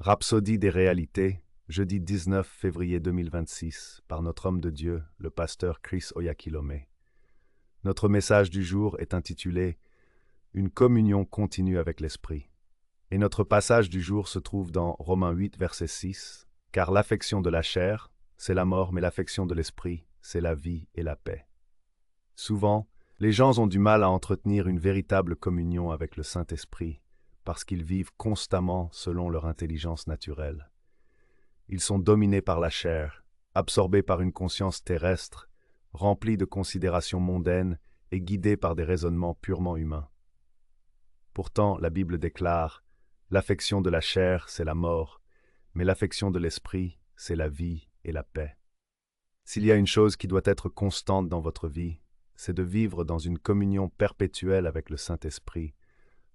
Rhapsodie des réalités, jeudi 19 février 2026, par notre homme de Dieu, le pasteur Chris Oyakhilome. Notre message du jour est intitulé « Une communion continue avec l'Esprit ». Et notre passage du jour se trouve dans Romains 8, verset 6, « Car l'affection de la chair, c'est la mort, mais l'affection de l'Esprit, c'est la vie et la paix. » Souvent, les gens ont du mal à entretenir une véritable communion avec le Saint-Esprit, parce qu'ils vivent constamment selon leur intelligence naturelle. Ils sont dominés par la chair, absorbés par une conscience terrestre, remplis de considérations mondaines et guidés par des raisonnements purement humains. Pourtant, la Bible déclare « L'affection de la chair, c'est la mort, mais l'affection de l'esprit, c'est la vie et la paix. » S'il y a une chose qui doit être constante dans votre vie, c'est de vivre dans une communion perpétuelle avec le Saint-Esprit,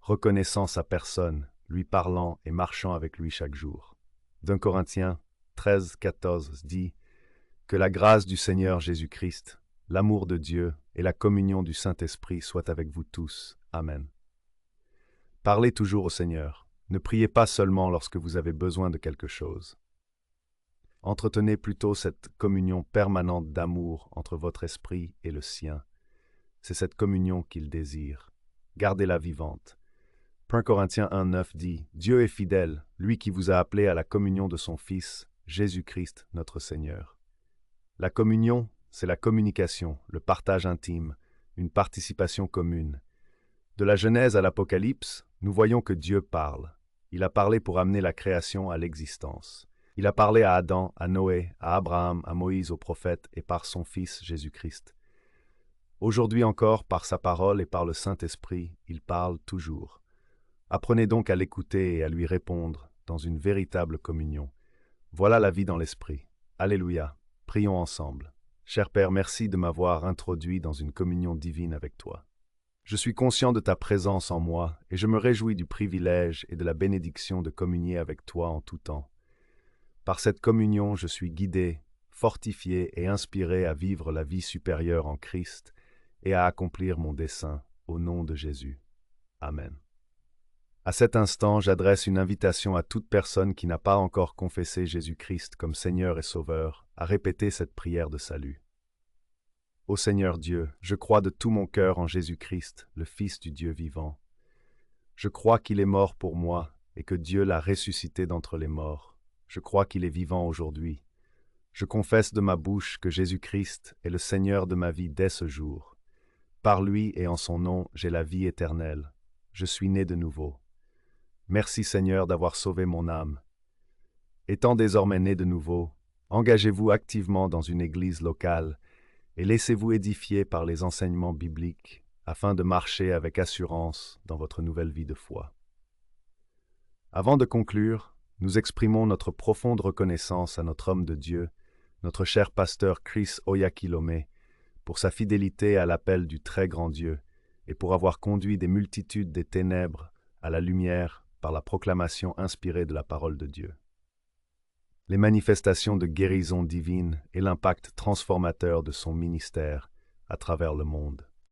reconnaissant sa personne, lui parlant et marchant avec lui chaque jour. 2 Corinthiens 13, 14 dit « Que la grâce du Seigneur Jésus-Christ, l'amour de Dieu et la communion du Saint-Esprit soient avec vous tous. Amen. » Parlez toujours au Seigneur. Ne priez pas seulement lorsque vous avez besoin de quelque chose. Entretenez plutôt cette communion permanente d'amour entre votre esprit et le sien. C'est cette communion qu'il désire. Gardez-la vivante. 1 Corinthiens 1, 9 dit « Dieu est fidèle, lui qui vous a appelé à la communion de son Fils, Jésus-Christ notre Seigneur. » La communion, c'est la communication, le partage intime, une participation commune. De la Genèse à l'Apocalypse, nous voyons que Dieu parle. Il a parlé pour amener la création à l'existence. Il a parlé à Adam, à Noé, à Abraham, à Moïse, aux prophètes et par son Fils Jésus-Christ. Aujourd'hui encore, par sa parole et par le Saint-Esprit, il parle toujours. Apprenez donc à l'écouter et à lui répondre dans une véritable communion. Voilà la vie dans l'Esprit. Alléluia. Prions ensemble. Cher Père, merci de m'avoir introduit dans une communion divine avec toi. Je suis conscient de ta présence en moi et je me réjouis du privilège et de la bénédiction de communier avec toi en tout temps. Par cette communion, je suis guidé, fortifié et inspiré à vivre la vie supérieure en Christ et à accomplir mon dessein au nom de Jésus. Amen. À cet instant, j'adresse une invitation à toute personne qui n'a pas encore confessé Jésus-Christ comme Seigneur et Sauveur à répéter cette prière de salut. Ô Seigneur Dieu, je crois de tout mon cœur en Jésus-Christ, le Fils du Dieu vivant. Je crois qu'il est mort pour moi et que Dieu l'a ressuscité d'entre les morts. Je crois qu'il est vivant aujourd'hui. Je confesse de ma bouche que Jésus-Christ est le Seigneur de ma vie dès ce jour. Par lui et en son nom, j'ai la vie éternelle. Je suis né de nouveau. Merci Seigneur d'avoir sauvé mon âme. Étant désormais né de nouveau, engagez-vous activement dans une église locale et laissez-vous édifier par les enseignements bibliques afin de marcher avec assurance dans votre nouvelle vie de foi. Avant de conclure, nous exprimons notre profonde reconnaissance à notre homme de Dieu, notre cher pasteur Chris Oyakhilome, pour sa fidélité à l'appel du très grand Dieu et pour avoir conduit des multitudes des ténèbres à la lumière par la proclamation inspirée de la parole de Dieu. Les manifestations de guérison divine et l'impact transformateur de son ministère à travers le monde.